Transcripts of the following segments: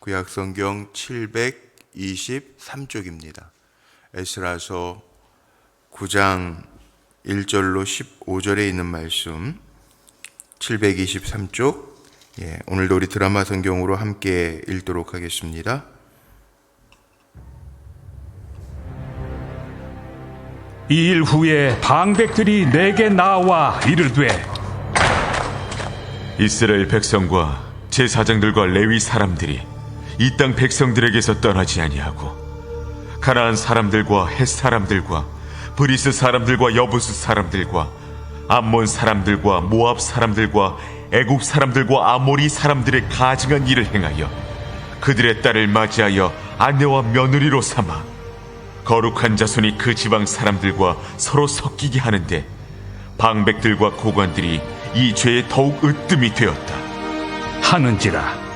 구약성경 723쪽입니다. 에스라서 9장 1절로 15절에 있는 말씀 723쪽, 오늘도 우리 드라마 성경으로 함께 읽도록 하겠습니다. 이 일 후에 방백들이 내게 나와 이르되, 이스라엘 백성과 제사장들과 레위 사람들이 이 땅 백성들에게서 떠나지 아니하고 가나안 사람들과 헷 사람들과 브리스 사람들과 여부스 사람들과 암몬 사람들과 모압 사람들과 애굽 사람들과 아모리 사람들의 가증한 일을 행하여 그들의 딸을 맞이하여 아내와 며느리로 삼아 거룩한 자손이 그 지방 사람들과 서로 섞이게 하는데 방백들과 고관들이 이 죄에 더욱 으뜸이 되었다 하는지라.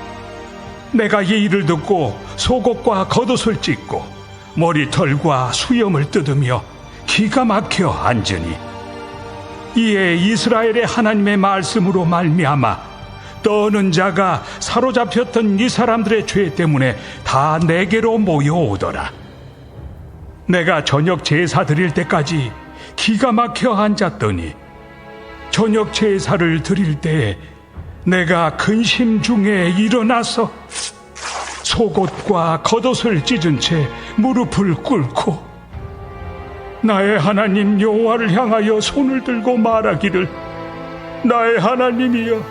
내가 이 일을 듣고 속옷과 겉옷을 찢고 머리털과 수염을 뜯으며 기가 막혀 앉으니, 이에 이스라엘의 하나님의 말씀으로 말미암아 떠는 자가 사로잡혔던 이 사람들의 죄 때문에 다 내게로 모여오더라. 내가 저녁 제사 드릴 때까지 기가 막혀 앉았더니 저녁 제사를 드릴 때에 내가 근심 중에 일어나서 속옷과 겉옷을 찢은 채 무릎을 꿇고 나의 하나님 여호와를 향하여 손을 들고 말하기를, 나의 하나님이여,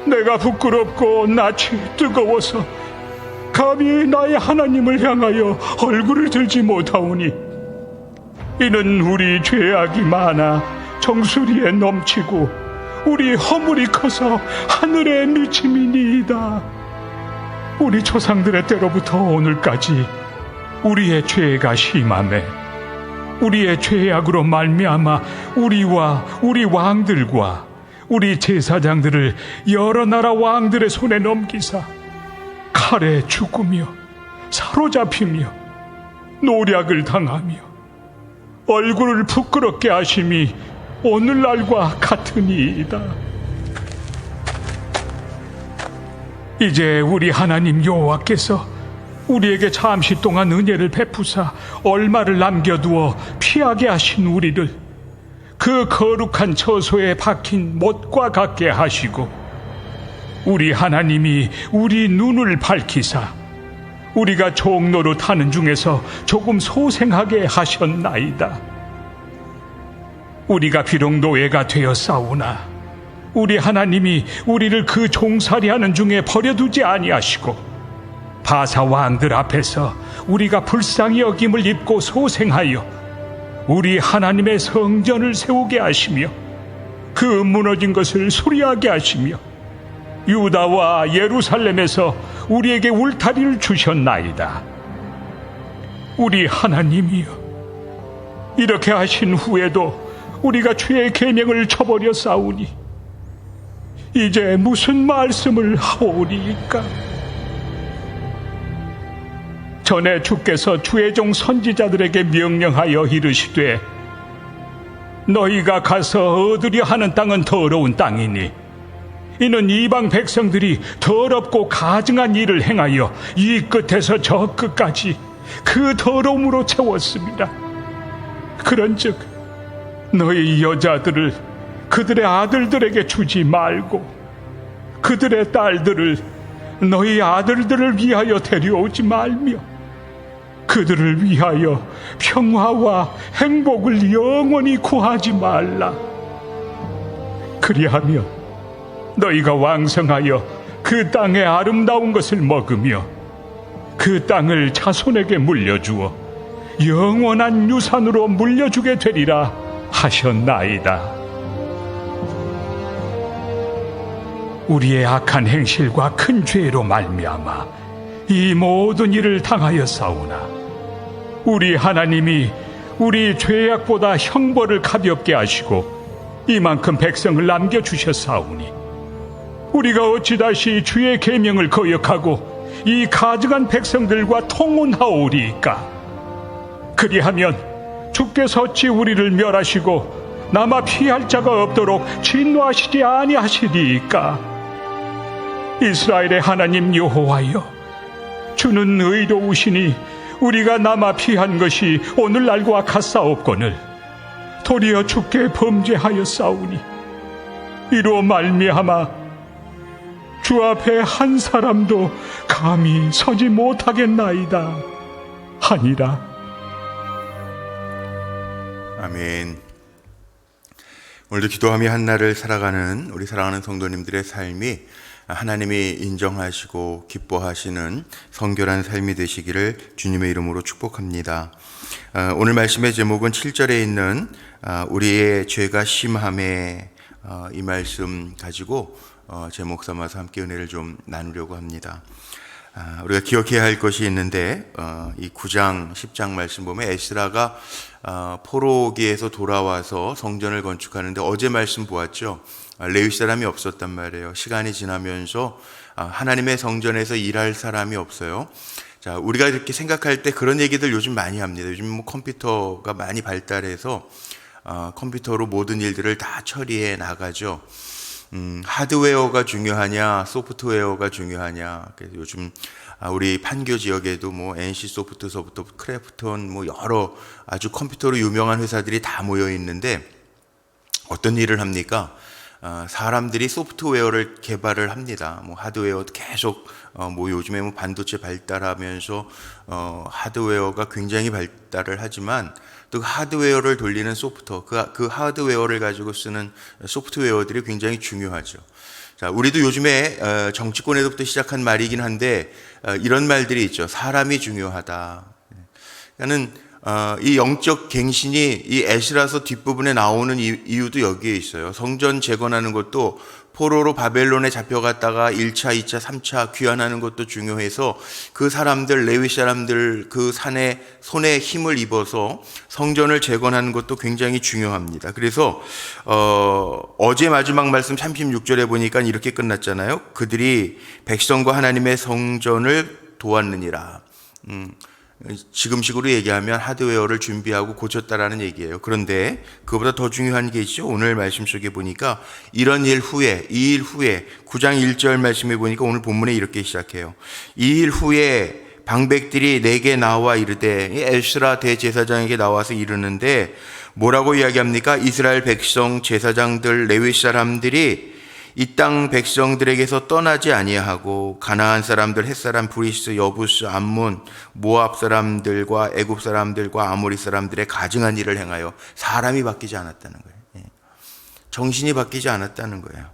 내가 부끄럽고 낯이 뜨거워서 감히 나의 하나님을 향하여 얼굴을 들지 못하오니, 이는 우리 죄악이 많아 정수리에 넘치고 우리 허물이 커서 하늘에 미침이니이다. 우리 조상들의 때로부터 오늘까지 우리의 죄가 심하매 우리의 죄악으로 말미암아 우리와 우리 왕들과 우리 제사장들을 여러 나라 왕들의 손에 넘기사 칼에 죽으며 사로잡히며 노략을 당하며 얼굴을 부끄럽게 하심이 오늘날과 같으니이다. 이제 우리 하나님 여호와께서 우리에게 잠시 동안 은혜를 베푸사 얼마를 남겨두어 피하게 하신 우리를 그 거룩한 처소에 박힌 못과 같게 하시고, 우리 하나님이 우리 눈을 밝히사 우리가 종노릇 하는 중에서 조금 소생하게 하셨나이다. 우리가 비록 노예가 되었사오나 우리 하나님이 우리를 그 종살이하는 중에 버려두지 아니하시고 바사 왕들 앞에서 우리가 불쌍히 여김을 입고 소생하여 우리 하나님의 성전을 세우게 하시며 그 무너진 것을 수리하게 하시며 유다와 예루살렘에서 우리에게 울타리를 주셨나이다. 우리 하나님이여, 이렇게 하신 후에도 우리가 주의 계명을 저버려 싸우니 이제 무슨 말씀을 하오리까? 전에 주께서 주의 종 선지자들에게 명령하여 이르시되, 너희가 가서 얻으려 하는 땅은 더러운 땅이니 이는 이방 백성들이 더럽고 가증한 일을 행하여 이 끝에서 저 끝까지 그 더러움으로 채웠습니다. 그런즉 너희 여자들을 그들의 아들들에게 주지 말고 그들의 딸들을 너희 아들들을 위하여 데려오지 말며 그들을 위하여 평화와 행복을 영원히 구하지 말라. 그리하면 너희가 왕성하여 그 땅의 아름다운 것을 먹으며 그 땅을 자손에게 물려주어 영원한 유산으로 물려주게 되리라 하셨나이다. 우리의 악한 행실과 큰 죄로 말미암아 이 모든 일을 당하였사오나 우리 하나님이 우리 죄악보다 형벌을 가볍게 하시고 이만큼 백성을 남겨주셨사오니 우리가 어찌 다시 주의 계명을 거역하고 이 가증한 백성들과 통혼하오리이까? 그리하면 주께서 어찌 우리를 멸하시고 남아 피할 자가 없도록 진노하시지 아니하시리이까? 이스라엘의 하나님 여호와여, 주는 의로우시니 우리가 남아 피한 것이 오늘날과 같사옵거늘 도리어 주께 범죄하였사오니 이로 말미암아 주 앞에 한 사람도 감히 서지 못하겠나이다 하니라. 아멘. 오늘도 기도하며 한날을 살아가는 우리 사랑하는 성도님들의 삶이 하나님이 인정하시고 기뻐하시는 성결한 삶이 되시기를 주님의 이름으로 축복합니다. 오늘 말씀의 제목은 7절에 있는 우리의 죄가 심함에, 이 말씀 가지고 제목 삼아서 함께 은혜를 좀 나누려고 합니다. 우리가 기억해야 할 것이 있는데, 이 9장 10장 말씀 보면 에스라가 포로기에서 돌아와서 성전을 건축하는데, 어제 말씀 보았죠. 레위 사람이 없었단 말이에요. 시간이 지나면서 하나님의 성전에서 일할 사람이 없어요. 자, 우리가 이렇게 생각할 때 그런 얘기들 요즘 많이 합니다. 요즘 뭐 컴퓨터가 많이 발달해서 컴퓨터로 모든 일들을 다 처리해 나가죠. 하드웨어가 중요하냐, 소프트웨어가 중요하냐. 그래서 요즘 우리 판교 지역에도 뭐 NC 소프트서부터 크래프톤 뭐 여러 아주 컴퓨터로 유명한 회사들이 다 모여 있는데, 어떤 일을 합니까? 사람들이 소프트웨어를 개발을 합니다. 뭐 하드웨어 계속 뭐 요즘에 뭐 반도체 발달하면서 하드웨어가 굉장히 발달을 하지만, 또 하드웨어를 돌리는 소프트웨어, 그 하드웨어를 가지고 쓰는 소프트웨어들이 굉장히 중요하죠. 자, 우리도 요즘에 정치권에서부터 시작한 말이긴 한데, 이런 말들이 있죠. 사람이 중요하다. 그러니까는 이 영적 갱신이 이 에스라서 뒷부분에 나오는 이유도 여기에 있어요. 성전 재건하는 것도 포로로 바벨론에 잡혀갔다가 1차, 2차, 3차 귀환하는 것도 중요해서 그 사람들, 레위 사람들 그 손에 힘을 입어서 성전을 재건하는 것도 굉장히 중요합니다. 그래서 어제 마지막 말씀 36절에 보니까 이렇게 끝났잖아요. 그들이 백성과 하나님의 성전을 도왔느니라. 지금식으로 얘기하면 하드웨어를 준비하고 고쳤다라는 얘기예요. 그런데 그보다 더 중요한 게 있죠. 오늘 말씀 속에 보니까 이런 일 후에, 이 일 후에 9장 1절 말씀에 보니까 오늘 본문에 이렇게 시작해요. 이 일 후에 방백들이 내게 나와 이르되, 에스라 대제사장에게 나와서 이르는데 뭐라고 이야기합니까? 이스라엘 백성, 제사장들, 레위 사람들이 이 땅 백성들에게서 떠나지 아니하고 가나안 사람들, 헷 사람, 브리스, 여부스, 암몬, 모압 사람들과 애굽 사람들과 아모리 사람들의 가증한 일을 행하여 사람이 바뀌지 않았다는 거예요. 정신이 바뀌지 않았다는 거예요.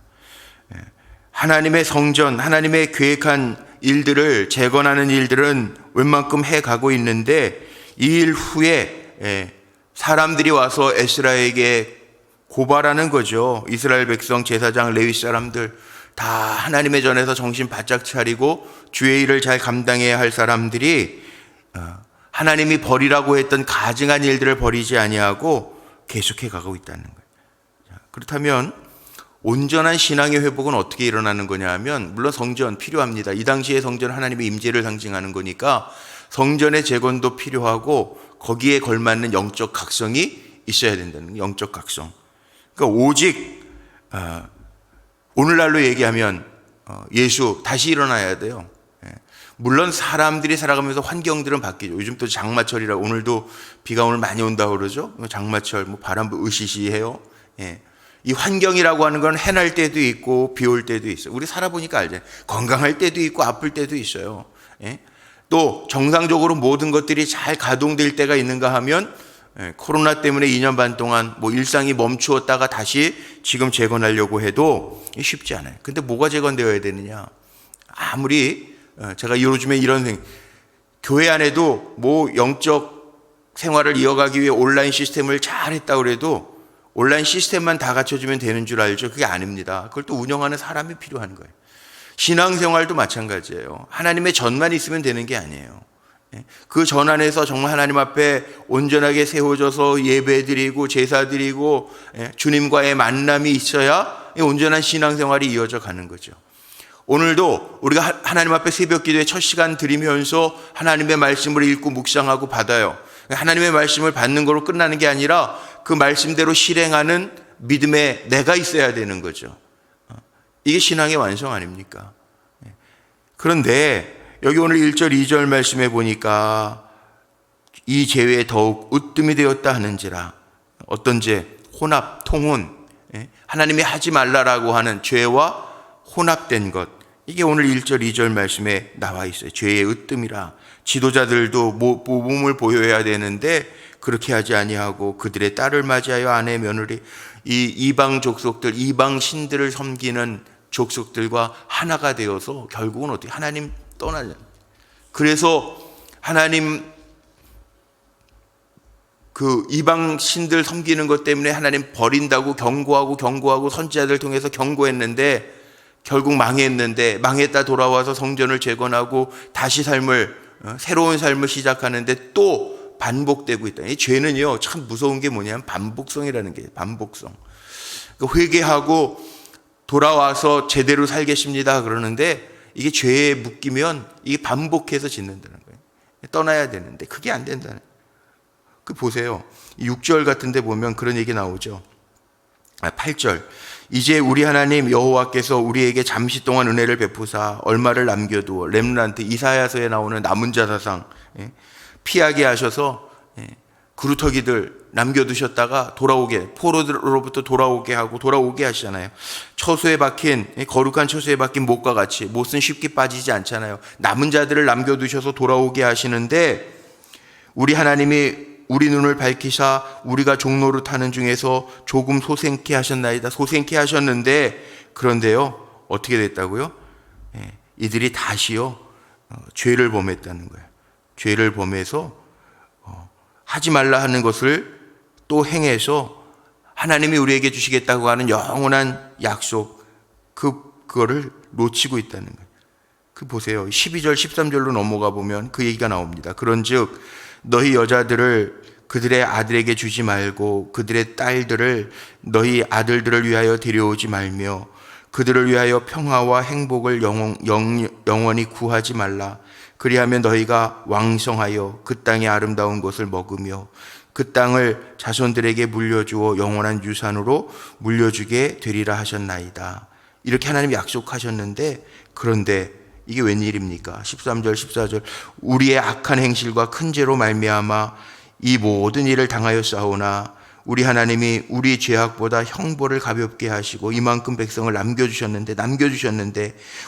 하나님의 성전, 하나님의 계획한 일들을 재건하는 일들은 웬만큼 해가고 있는데, 이 일 후에 사람들이 와서 에스라에게 고발하는 거죠. 이스라엘 백성, 제사장, 레위 사람들 다 하나님의 전에서 정신 바짝 차리고 주의 일을 잘 감당해야 할 사람들이 하나님이 버리라고 했던 가증한 일들을 버리지 아니하고 계속해 가고 있다는 거예요. 그렇다면 온전한 신앙의 회복은 어떻게 일어나는 거냐 하면, 물론 성전 필요합니다. 이 당시의 성전 하나님의 임재를 상징하는 거니까 성전의 재건도 필요하고 거기에 걸맞는 영적 각성이 있어야 된다는 거예요. 영적 각성. 그러니까 오직 오늘날로 얘기하면 예수 다시 일어나야 돼요. 물론 사람들이 살아가면서 환경들은 바뀌죠. 요즘 또 장마철이라 오늘도 비가 오늘 많이 온다고 그러죠. 장마철 뭐 바람 으시시해요. 이 환경이라고 하는 건 해날 때도 있고 비 올 때도 있어요. 우리 살아보니까 알죠. 건강할 때도 있고 아플 때도 있어요. 또 정상적으로 모든 것들이 잘 가동될 때가 있는가 하면, 코로나 때문에 2년 반 동안 뭐 일상이 멈추었다가 다시 지금 재건하려고 해도 쉽지 않아요. 근데 뭐가 재건되어야 되느냐? 아무리 제가 요즘에 교회 안에도 뭐 영적 생활을 이어가기 위해 온라인 시스템을 잘 했다고 그래도 온라인 시스템만 다 갖춰주면 되는 줄 알죠? 그게 아닙니다. 그걸 또 운영하는 사람이 필요한 거예요. 신앙생활도 마찬가지예요. 하나님의 전만 있으면 되는 게 아니에요. 그 전 안에서 정말 하나님 앞에 온전하게 세워져서 예배드리고 제사드리고 주님과의 만남이 있어야 온전한 신앙생활이 이어져 가는 거죠. 오늘도 우리가 하나님 앞에 새벽 기도에 첫 시간 드리면서 하나님의 말씀을 읽고 묵상하고 받아요. 하나님의 말씀을 받는 걸로 끝나는 게 아니라 그 말씀대로 실행하는 믿음의 내가 있어야 되는 거죠. 이게 신앙의 완성 아닙니까? 그런데 여기 오늘 1절, 2절 말씀해 보니까 이 죄에 더욱 으뜸이 되었다 하는지라. 어떤 죄? 혼합, 통혼. 하나님이 하지 말라라고 하는 죄와 혼합된 것. 이게 오늘 1절, 2절 말씀에 나와 있어요. 죄의 으뜸이라. 지도자들도 모범을 보여야 되는데 그렇게 하지 아니하고 그들의 딸을 맞이하여 아내, 며느리, 이 이방 족속들, 이방 신들을 섬기는 족속들과 하나가 되어서 결국은 어떻게 하나님 떠나냐. 그래서 하나님 그 이방 신들 섬기는 것 때문에 하나님 버린다고 경고하고 선지자들 통해서 경고했는데 결국 망했다 돌아와서 성전을 재건하고 다시 새로운 삶을 시작하는데 또 반복되고 있다. 이 죄는요, 참 무서운 게 뭐냐면 반복성이라는 게 반복성. 회개하고 돌아와서 제대로 살겠습니다 그러는데 이게 죄에 묶이면 이게 반복해서 짓는다는 거예요. 떠나야 되는데 그게 안 된다는 거예요. 보세요. 6절 같은 데 보면 그런 얘기 나오죠. 8절. 이제 우리 하나님 여호와께서 우리에게 잠시 동안 은혜를 베푸사 얼마를 남겨두어 렘넌트, 이사야서에 나오는 남은 자 사상 피하게 하셔서 그루터기들 남겨두셨다가 포로로부터 돌아오게 하시잖아요. 거룩한 처소에 박힌 못과 같이 못은 쉽게 빠지지 않잖아요. 남은 자들을 남겨두셔서 돌아오게 하시는데 우리 하나님이 우리 눈을 밝히사 우리가 종노릇 하는 중에서 조금 소생케 하셨나이다. 소생케 하셨는데 그런데요, 어떻게 됐다고요? 이들이 다시요 죄를 범했다는 거예요. 죄를 범해서 하지 말라 하는 것을 또 행해서 하나님이 우리에게 주시겠다고 하는 영원한 약속, 그거를 놓치고 있다는 거예요. 보세요. 12절, 13절로 넘어가 보면 그 얘기가 나옵니다. 그런즉 너희 여자들을 그들의 아들에게 주지 말고 그들의 딸들을 너희 아들들을 위하여 데려오지 말며 그들을 위하여 평화와 행복을 영원히 구하지 말라. 그리하면 너희가 왕성하여 그 땅의 아름다운 것을 먹으며 그 땅을 자손들에게 물려주어 영원한 유산으로 물려주게 되리라 하셨나이다. 이렇게 하나님이 약속하셨는데 그런데 이게 웬일입니까? 13절, 14절. 우리의 악한 행실과 큰 죄로 말미암아 이 모든 일을 당하였사오나 우리 하나님이 우리 죄악보다 형벌을 가볍게 하시고 이만큼 백성을 남겨주셨는데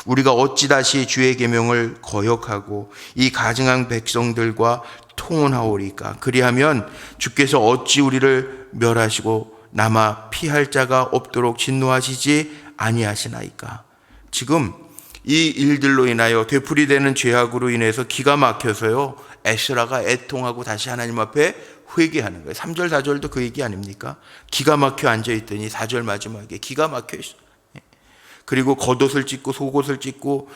우리가 어찌 다시 주의 계명을 거역하고 이 가증한 백성들과 통혼하오리까? 그리하면 주께서 어찌 우리를 멸하시고 남아 피할 자가 없도록 진노하시지 아니하시나이까? 지금 이 일들로 인하여 되풀이되는 죄악으로 인해서 기가 막혀서요, 에스라가 애통하고 다시 하나님 앞에 회개하는 거예요. 3절, 4절도 그 얘기 아닙니까? 기가 막혀 앉아있더니 4절 마지막에 기가 막혀 있어요. 그리고 겉옷을 찢고 속옷을 찢고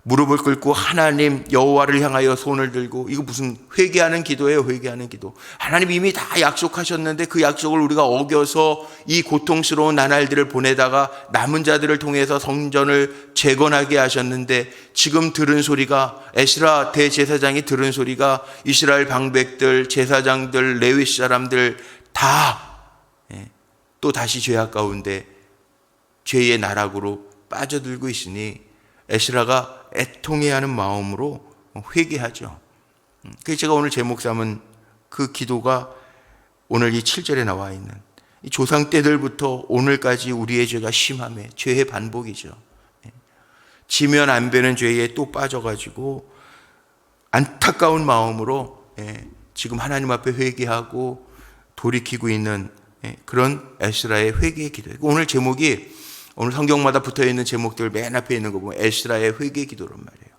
무릎을 꿇고 하나님 여호와를 향하여 손을 들고, 이거 무슨 회개하는 기도예요. 회개하는 기도. 하나님 이미 다 약속하셨는데 그 약속을 우리가 어겨서 이 고통스러운 나날들을 보내다가 남은 자들을 통해서 성전을 재건하게 하셨는데 지금 들은 소리가, 에스라 대제사장이 들은 소리가 이스라엘 방백들, 제사장들, 레위 사람들 다 또 다시 죄악 가운데 죄의 나락으로 빠져들고 있으니 에스라가 애통해하는 마음으로 회개하죠. 그래서 제가 오늘 제목 삼은 그 기도가 오늘 이 7절에 나와 있는 이 조상 때들부터 오늘까지 우리의 죄가 심함에 죄의 반복이죠. 지면 안 되는 죄에 또 빠져가지고 안타까운 마음으로 지금 하나님 앞에 회개하고 돌이키고 있는 그런 에스라의 회개의 기도예요. 오늘 제목이, 오늘 성경마다 붙어있는 제목들 맨 앞에 있는 거 보면 에스라의 회개 기도란 말이에요.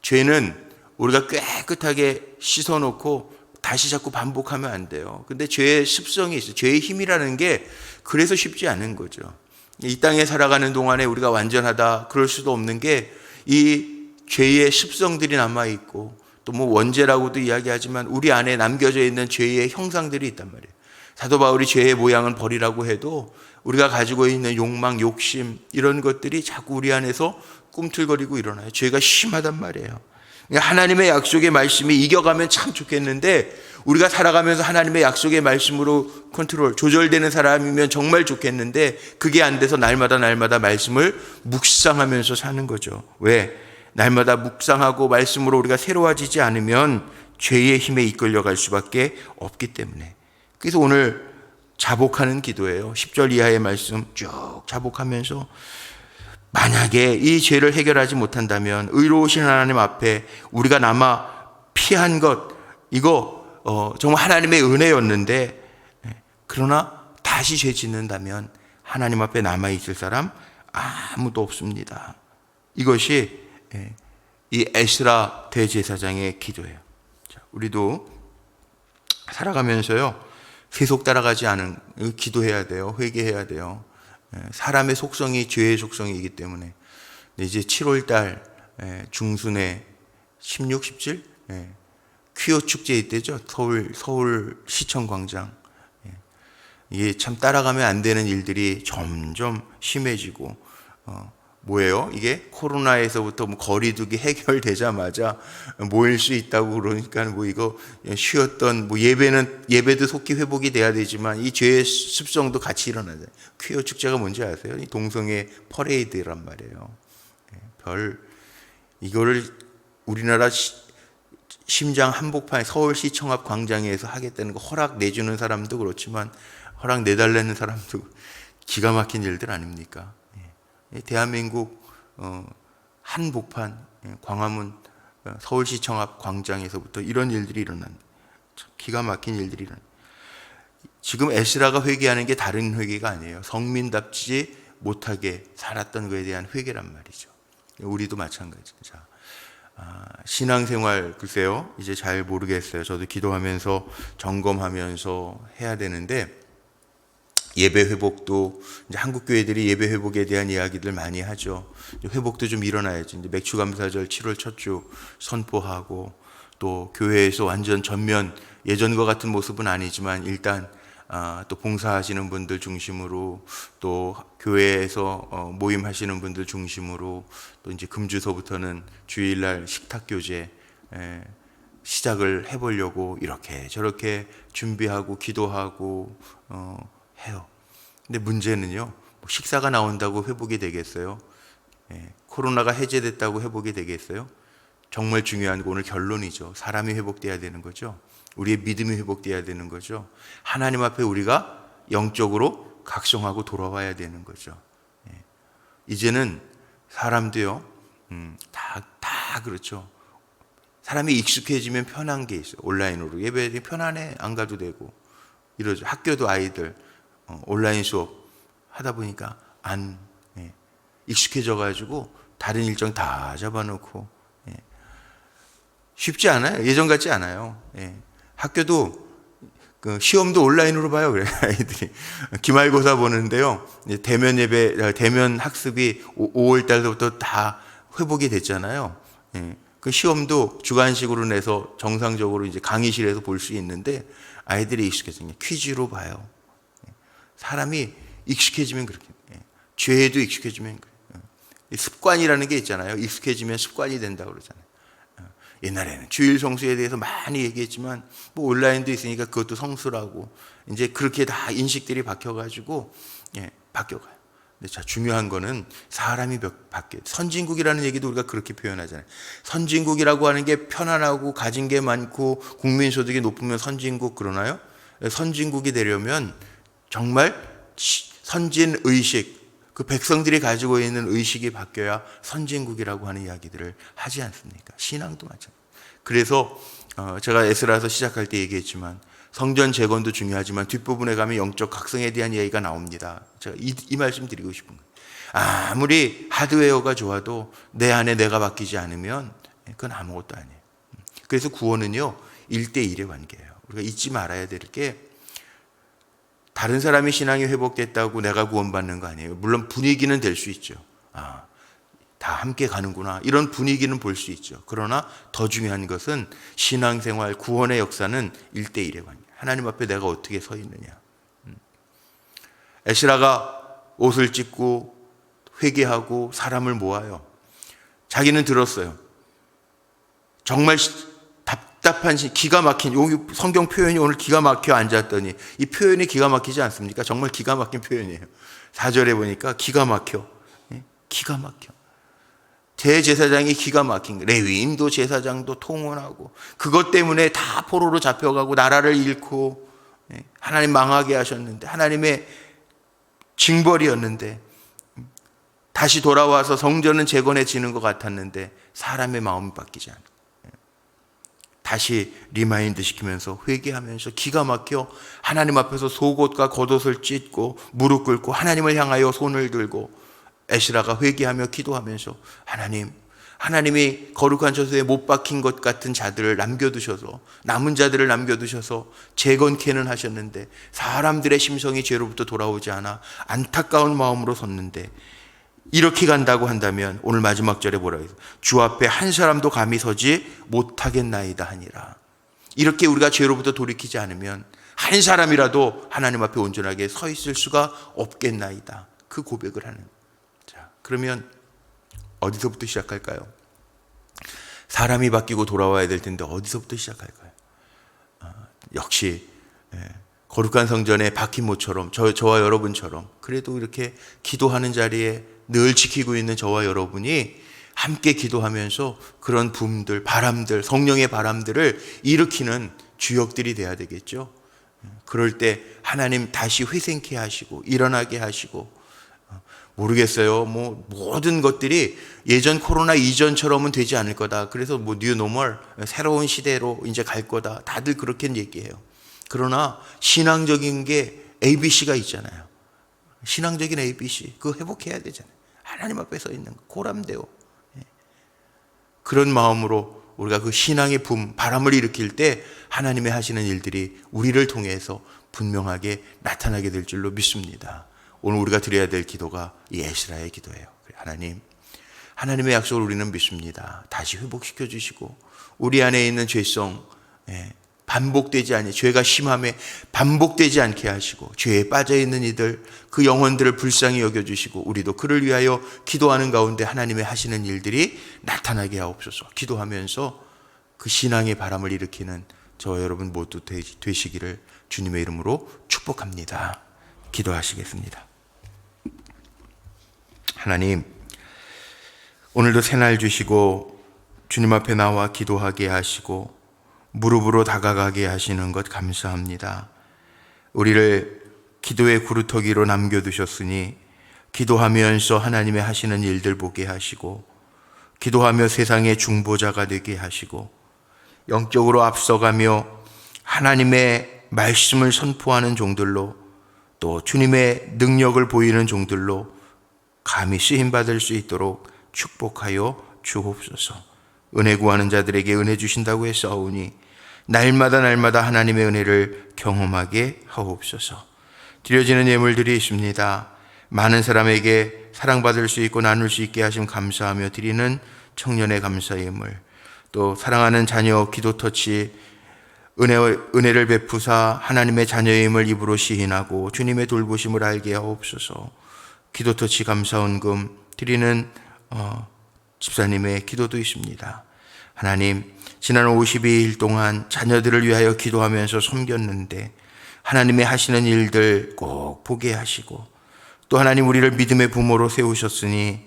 죄는 우리가 깨끗하게 씻어놓고 다시 자꾸 반복하면 안 돼요. 근데 죄의 습성이 있어요. 죄의 힘이라는 게 그래서 쉽지 않은 거죠. 이 땅에 살아가는 동안에 우리가 완전하다 그럴 수도 없는 게 이 죄의 습성들이 남아있고 또 뭐 원죄라고도 이야기하지만 우리 안에 남겨져 있는 죄의 형상들이 있단 말이에요. 사도 바울이 죄의 모양은 버리라고 해도 우리가 가지고 있는 욕망, 욕심 이런 것들이 자꾸 우리 안에서 꿈틀거리고 일어나요. 죄가 심하단 말이에요. 하나님의 약속의 말씀이 이겨가면 참 좋겠는데 우리가 살아가면서 하나님의 약속의 말씀으로 조절되는 사람이면 정말 좋겠는데 그게 안 돼서 날마다 말씀을 묵상하면서 사는 거죠. 왜? 날마다 묵상하고 말씀으로 우리가 새로워지지 않으면 죄의 힘에 이끌려갈 수밖에 없기 때문에, 그래서 오늘 자복하는 기도예요. 10절 이하의 말씀 쭉 자복하면서 만약에 이 죄를 해결하지 못한다면 의로우신 하나님 앞에 우리가 남아 피한 것, 이거 정말 하나님의 은혜였는데, 그러나 다시 죄 짓는다면 하나님 앞에 남아 있을 사람 아무도 없습니다. 이것이 이 에스라 대제사장의 기도예요. 자, 우리도 살아가면서요, 세속 따라가지 않은, 기도해야 돼요. 회개해야 돼요. 사람의 속성이 죄의 속성이기 때문에. 이제 7월달 중순에 16, 17 퀴어 축제 이때죠. 서울 시청 광장. 이게 참 따라가면 안 되는 일들이 점점 심해지고, 뭐예요? 이게 코로나에서부터 뭐 거리두기 해결되자마자 모일 수 있다고 그러니까 뭐 이거 쉬었던 뭐 예배도 속히 회복이 돼야 되지만 이 죄의 습성도 같이 일어나잖아요. 퀴어 축제가 뭔지 아세요? 이 동성애 퍼레이드란 말이에요. 이거를 우리나라 심장 한복판 서울시청 앞 광장에서 하겠다는 거 허락 내주는 사람도 그렇지만 허락 내달라는 사람도 기가 막힌 일들 아닙니까? 대한민국 한복판 광화문 서울시청 앞 광장에서부터 이런 일들이 일어난다. 기가 막힌 일들이 일어난다. 지금 에스라가 회개하는 게 다른 회개가 아니에요. 성민답지 못하게 살았던 것에 대한 회개란 말이죠. 우리도 마찬가지죠. 신앙생활 글쎄요, 이제 잘 모르겠어요. 저도 기도하면서 점검하면서 해야 되는데, 예배 회복도 이제 한국 교회들이 예배 회복에 대한 이야기들 많이 하죠. 회복도 좀 일어나야지. 이제 맥주감사절 7월 첫 주 선포하고, 또 교회에서 완전 전면 예전과 같은 모습은 아니지만 일단 또 봉사하시는 분들 중심으로, 또 교회에서 모임하시는 분들 중심으로, 또 이제 금주서부터는 주일날 식탁 교제 시작을 해보려고 이렇게 저렇게 준비하고 기도하고 해요. 근데 문제는요, 뭐 식사가 나온다고 회복이 되겠어요? 코로나가 해제됐다고 회복이 되겠어요? 정말 중요한 거 오늘 결론이죠. 사람이 회복돼야 되는 거죠. 우리의 믿음이 회복돼야 되는 거죠. 하나님 앞에 우리가 영적으로 각성하고 돌아와야 되는 거죠. 이제는 사람도요, 다 그렇죠. 사람이 익숙해지면 편한 게 있어요. 온라인으로 예배 편안해, 안 가도 되고 이러죠. 학교도 아이들 온라인 수업 하다 보니까 안 익숙해져 가지고 다른 일정 다 잡아놓고 쉽지 않아요. 예전 같지 않아요. 학교도 시험도 온라인으로 봐요. 그래 아이들이 기말고사 보는데요. 대면 예배, 대면 학습이 5월 달부터 다 회복이 됐잖아요. 그 시험도 주관식으로 내서 정상적으로 이제 강의실에서 볼 수 있는데 아이들이 익숙해지면 퀴즈로 봐요. 사람이 익숙해지면 그렇게, 죄에도 익숙해지면 그래요. 습관이라는 게 있잖아요. 익숙해지면 습관이 된다고 그러잖아요. 옛날에는 주일 성수에 대해서 많이 얘기했지만 뭐 온라인도 있으니까 그것도 성수라고 이제 그렇게 다 인식들이 바뀌어가지고 바뀌어가요. 근데 자, 중요한 거는 사람이 바뀌어요. 선진국이라는 얘기도 우리가 그렇게 표현하잖아요. 선진국이라고 하는 게 편안하고 가진 게 많고 국민소득이 높으면 선진국 그러나요? 선진국이 되려면 정말 선진의식, 그 백성들이 가지고 있는 의식이 바뀌어야 선진국이라고 하는 이야기들을 하지 않습니까? 신앙도 마찬가지입니다. 그래서 제가 에스라서 시작할 때 얘기했지만 성전 재건도 중요하지만 뒷부분에 가면 영적 각성에 대한 이야기가 나옵니다. 제가 이 말씀 드리고 싶은 거예요. 아무리 하드웨어가 좋아도 내 안에 내가 바뀌지 않으면 그건 아무것도 아니에요. 그래서 구원은요 1대1의 관계예요. 우리가 잊지 말아야 될 게 다른 사람이 신앙이 회복됐다고 내가 구원받는 거 아니에요. 물론 분위기는 될 수 있죠. 다 함께 가는구나 이런 분위기는 볼 수 있죠. 그러나 더 중요한 것은 신앙생활 구원의 역사는 1대1의 관계. 하나님 앞에 내가 어떻게 서 있느냐. 에스라가 옷을 찢고 회개하고 사람을 모아요. 자기는 들었어요. 정말 답답한 기가 막힌 여기 성경 표현이 오늘 기가 막혀 앉았더니 이 표현이 기가 막히지 않습니까? 정말 기가 막힌 표현이에요. 4절에 보니까 기가 막혀. 기가 막혀. 대제사장이 기가 막힌 거예요. 레위인도 제사장도 통혼하고 그것 때문에 다 포로로 잡혀가고 나라를 잃고 하나님 망하게 하셨는데, 하나님의 징벌이었는데, 다시 돌아와서 성전은 재건해지는 것 같았는데 사람의 마음이 바뀌지 않아요. 다시 리마인드 시키면서 회개하면서 기가 막혀 하나님 앞에서 속옷과 겉옷을 찢고 무릎 꿇고 하나님을 향하여 손을 들고 에스라가 회개하며 기도하면서 하나님이 거룩한 처소에 못 박힌 것 같은 자들을 남겨두셔서, 남은 자들을 남겨두셔서 재건케는 하셨는데 사람들의 심성이 죄로부터 돌아오지 않아 안타까운 마음으로 섰는데, 이렇게 간다고 한다면 오늘 마지막 절에 뭐라고 해요? 주 앞에 한 사람도 감히 서지 못하겠나이다 하니라. 이렇게 우리가 죄로부터 돌이키지 않으면 한 사람이라도 하나님 앞에 온전하게 서 있을 수가 없겠나이다. 그 고백을 하는. 자, 그러면 어디서부터 시작할까요? 사람이 바뀌고 돌아와야 될 텐데 어디서부터 시작할까요? 역시 거룩한 성전에 박힌 모처럼 저와 여러분처럼 그래도 이렇게 기도하는 자리에 늘 지키고 있는 저와 여러분이 함께 기도하면서 그런 붐들, 바람들, 성령의 바람들을 일으키는 주역들이 돼야 되겠죠. 그럴 때 하나님 다시 회생케 하시고 일어나게 하시고, 모르겠어요. 모든 것들이 예전 코로나 이전처럼은 되지 않을 거다. 그래서 뉴 노멀, 새로운 시대로 이제 갈 거다. 다들 그렇게 얘기해요. 그러나 신앙적인 게 ABC가 있잖아요. 신앙적인 ABC, 그거 회복해야 되잖아요. 하나님 앞에 서 있는 거, 고람되어. 그런 마음으로 우리가 그 신앙의 붐, 바람을 일으킬 때 하나님의 하시는 일들이 우리를 통해서 분명하게 나타나게 될 줄로 믿습니다. 오늘 우리가 드려야 될 기도가 이 에스라의 기도예요. 하나님의 약속을 우리는 믿습니다. 다시 회복시켜 주시고 우리 안에 있는 죄성, 반복되지 않게, 죄가 심함에 반복되지 않게 하시고, 죄에 빠져있는 이들, 그 영혼들을 불쌍히 여겨주시고, 우리도 그를 위하여 기도하는 가운데 하나님의 하시는 일들이 나타나게 하옵소서. 기도하면서 그 신앙의 바람을 일으키는 저와 여러분 모두 되시기를 주님의 이름으로 축복합니다. 기도하시겠습니다. 하나님, 오늘도 새날 주시고 주님 앞에 나와 기도하게 하시고 무릎으로 다가가게 하시는 것 감사합니다. 우리를 기도의 구루터기로 남겨두셨으니 기도하면서 하나님의 하시는 일들 보게 하시고, 기도하며 세상의 중보자가 되게 하시고, 영적으로 앞서가며 하나님의 말씀을 선포하는 종들로, 또 주님의 능력을 보이는 종들로 감히 쓰임받을 수 있도록 축복하여 주옵소서. 은혜 구하는 자들에게 은혜 주신다고 했사오니 날마다 하나님의 은혜를 경험하게 하옵소서. 드려지는 예물들이 있습니다. 많은 사람에게 사랑받을 수 있고 나눌 수 있게 하심 감사하며 드리는 청년의 감사 예물, 또 사랑하는 자녀 기도터치 은혜를 베푸사 하나님의 자녀임을 입으로 시인하고 주님의 돌보심을 알게 하옵소서. 기도터치 감사원금 드리는 집사님의 기도도 있습니다. 하나님, 지난 52일 동안 자녀들을 위하여 기도하면서 섬겼는데 하나님의 하시는 일들 꼭 보게 하시고, 또 하나님 우리를 믿음의 부모로 세우셨으니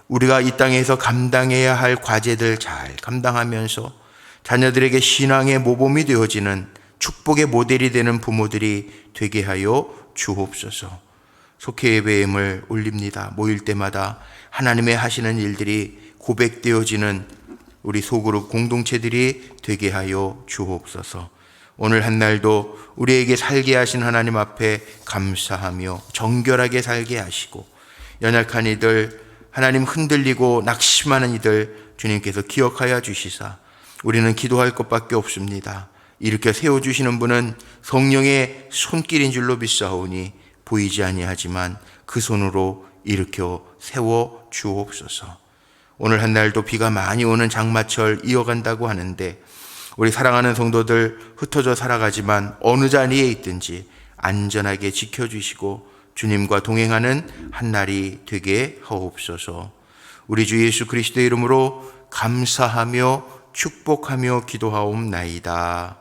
우리가 이 땅에서 감당해야 할 과제들 잘 감당하면서 자녀들에게 신앙의 모범이 되어지는 축복의 모델이 되는 부모들이 되게 하여 주옵소서. 속회 예배임을 올립니다. 모일 때마다 하나님의 하시는 일들이 고백되어지는 우리 소그룹 공동체들이 되게 하여 주옵소서. 오늘 한 날도 우리에게 살게 하신 하나님 앞에 감사하며 정결하게 살게 하시고, 연약한 이들, 하나님 흔들리고 낙심하는 이들 주님께서 기억하여 주시사 우리는 기도할 것밖에 없습니다. 이렇게 세워주시는 분은 성령의 손길인 줄로 믿사오니 보이지 아니하지만 그 손으로 일으켜 세워 주옵소서. 오늘 한 날도 비가 많이 오는 장마철 이어간다고 하는데 우리 사랑하는 성도들 흩어져 살아가지만 어느 자리에 있든지 안전하게 지켜주시고 주님과 동행하는 한 날이 되게 하옵소서. 우리 주 예수 그리스도의 이름으로 감사하며 축복하며 기도하옵나이다.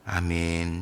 아멘.